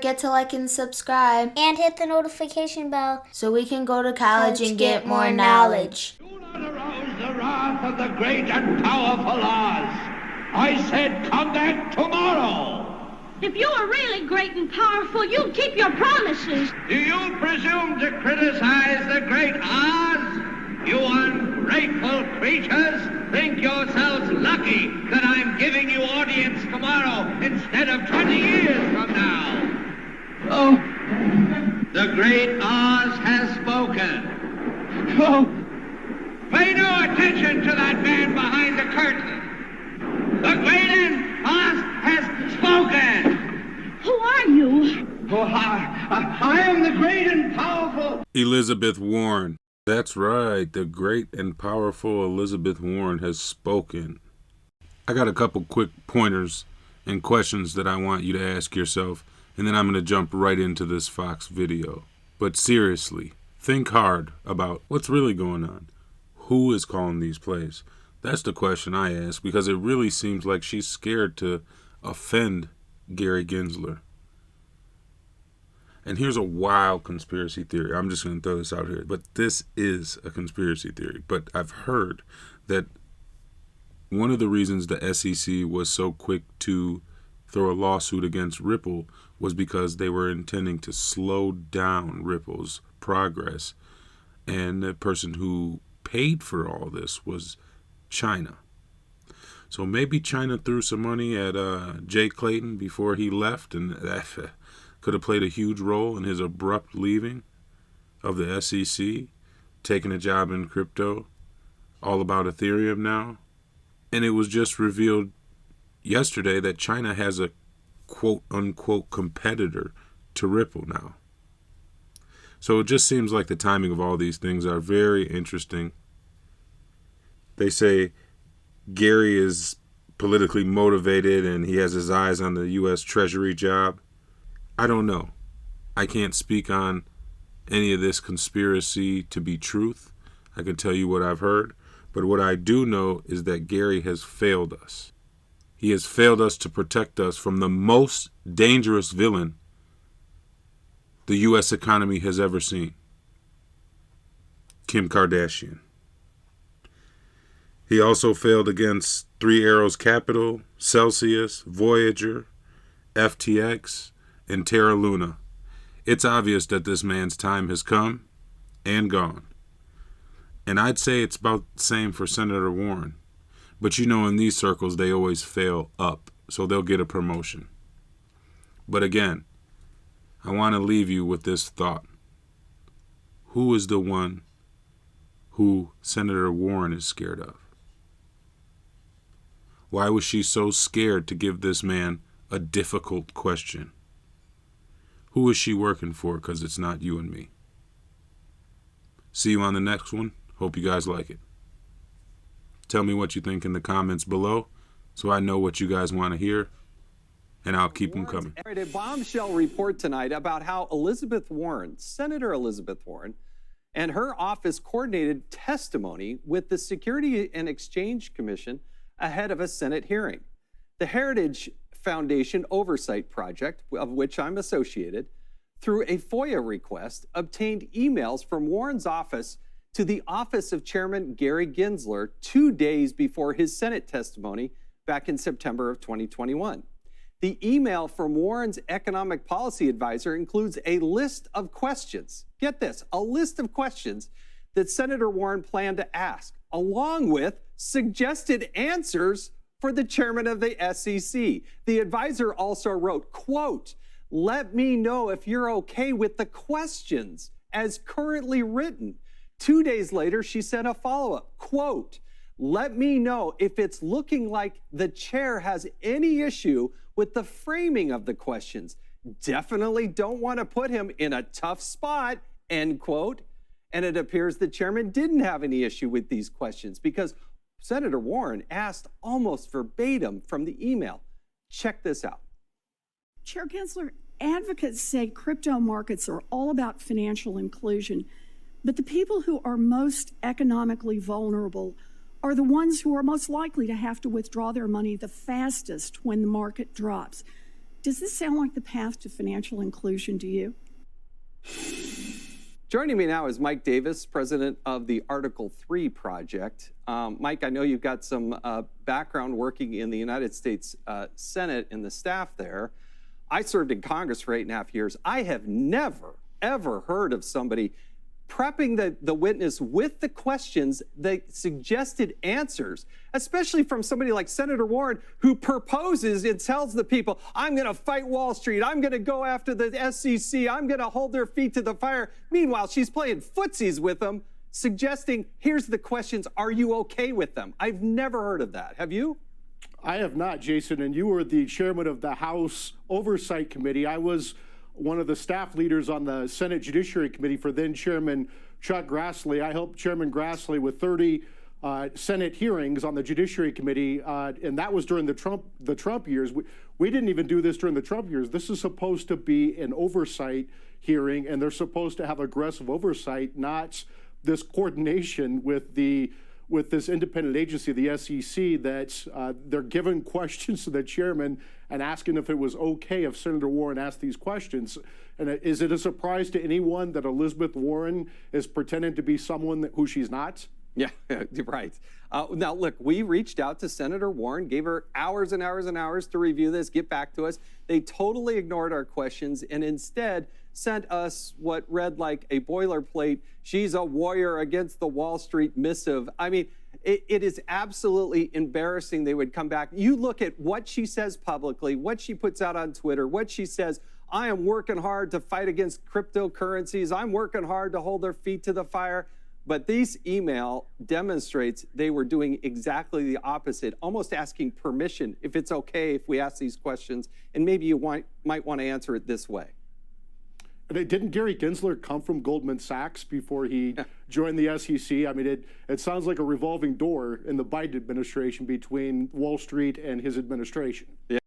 forget to like and subscribe. And hit the notification bell so we can go to college and get more knowledge. Do not arouse the wrath of the great and powerful Oz. I said come back tomorrow. If you were really great and powerful, you'd keep your promises. Do you presume to criticize the great Oz? You ungrateful creatures! Think yourselves lucky that I'm giving you audience tomorrow instead of 20 years from now. Oh, the great Oz has spoken. Oh, pay no attention to that man behind the curtain. The great Oz has spoken. Who are you? Oh, I am the great and powerful Elizabeth Warren. That's right, the great and powerful Elizabeth Warren has spoken. I got a couple quick pointers and questions that I want you to ask yourself, and then I'm going to jump right into this Fox video. But seriously, think hard about what's really going on. Who is calling these plays? That's the question I ask, because it really seems like she's scared to offend Gary Gensler. And here's a wild conspiracy theory. I'm just going to throw this out here. But this is a conspiracy theory. But I've heard that one of the reasons the SEC was so quick to throw a lawsuit against Ripple was because they were intending to slow down Ripple's progress. And the person who paid for all this was China. So maybe China threw some money at Jay Clayton before he left, and that could have played a huge role in his abrupt leaving of the SEC, taking a job in crypto, all about Ethereum now. And it was just revealed yesterday that China has a quote-unquote competitor to Ripple now. So it just seems like the timing of all these things are very interesting. They say Gary is politically motivated and he has his eyes on the U.S. Treasury job. I don't know. I can't speak on any of this conspiracy to be truth. I can tell you what I've heard. But what I do know is that Gary has failed us. He has failed us to protect us from the most dangerous villain the U.S. economy has ever seen, Kim Kardashian. He also failed against Three Arrows Capital, Celsius, Voyager, FTX, and Terra Luna. It's obvious that this man's time has come and gone. And I'd say it's about the same for Senator Warren. But you know, in these circles, they always fail up, so they'll get a promotion. But again, I want to leave you with this thought. Who is the one who Senator Warren is scared of? Why was she so scared to give this man a difficult question? Who is she working for? Because it's not you and me. See you on the next one. Hope you guys like it. Tell me what you think in the comments below so I know what you guys want to hear, and I'll keep them coming. A bombshell report tonight about how Elizabeth Warren, Senator Elizabeth Warren, and her office coordinated testimony with the Security and Exchange Commission ahead of a Senate hearing. The Heritage Foundation Oversight Project, of which I'm associated, through a FOIA request, obtained emails from Warren's office to the office of Chairman Gary Gensler 2 days before his Senate testimony back in September of 2021. The email from Warren's economic policy advisor includes a list of questions. Get this, a list of questions that Senator Warren planned to ask, along with suggested answers for the chairman of the SEC. The advisor also wrote, quote, "Let me know if you're okay with the questions as currently written." 2 days later, she sent a follow-up, quote, "Let me know if it's looking like the chair has any issue with the framing of the questions. Definitely don't want to put him in a tough spot," end quote. And it appears the chairman didn't have any issue with these questions because Senator Warren asked almost verbatim from the email. Check this out. Chair Gensler, advocates say crypto markets are all about financial inclusion, but the people who are most economically vulnerable are the ones who are most likely to have to withdraw their money the fastest when the market drops. Does this sound like the path to financial inclusion to you? Joining me now is Mike Davis, president of the Article 3 Project. Mike, I know you've got some background working in the United States Senate and the staff there. I served in Congress for 8.5 years. I have never, ever heard of somebody prepping the witness with the questions, the suggested answers, especially from somebody like Senator Warren, who proposes and tells the people, I'm going to fight Wall Street, I'm going to go after the SEC, I'm going to hold their feet to the fire. Meanwhile, she's playing footsies with them, suggesting, here's the questions, are you okay with them? I've never heard of that. Have you? I have not, Jason, and you were the chairman of the House Oversight Committee. I was one of the staff leaders on the Senate Judiciary Committee for then Chairman Chuck Grassley. I helped Chairman Grassley with 30 Senate hearings on the Judiciary Committee, and that was during the Trump years. We didn't even do this during the Trump years. This is supposed to be an oversight hearing, and they're supposed to have aggressive oversight, not this coordination with this independent agency, the SEC, that they're giving questions to the chairman and asking if it was okay if Senator Warren asked these questions. And is it a surprise to anyone that Elizabeth Warren is pretending to be someone who she's not? Yeah, right. Now, look, we reached out to Senator Warren, gave her hours and hours and hours to review this, get back to us. They totally ignored our questions and instead sent us what read like a boilerplate, she's a warrior against the Wall Street missive. I mean, it is absolutely embarrassing they would come back. You look at what she says publicly, what she puts out on Twitter, what she says, I am working hard to fight against cryptocurrencies. I'm working hard to hold their feet to the fire. But this email demonstrates they were doing exactly the opposite, almost asking permission if it's okay if we ask these questions, and maybe you might want to answer it this way. Didn't Gary Gensler come from Goldman Sachs before he joined the SEC? I mean, it sounds like a revolving door in the Biden administration between Wall Street and his administration. Yeah.